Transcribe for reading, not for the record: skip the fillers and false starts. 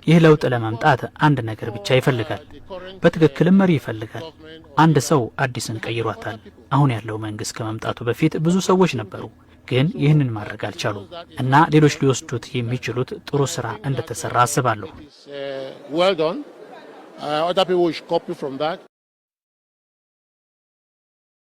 ይህ ለውጥ ለማምጣት አንድ ነገር ብቻ ይፈልጋል። በትክክልም መሪ ይፈልጋል። አንድ ሰው አዲስን ቀይሯታል። አሁን ያለው መንግስት ከመምጣቱ በፊት ብዙ ሰዎች ነበሩ፣ ግን ይህንን ማድረግ አልቻሉም እና ሌሎች ሊወስዱት የሚችሉት ጥሩ ስራ እንደተሰራ አስባለሁ።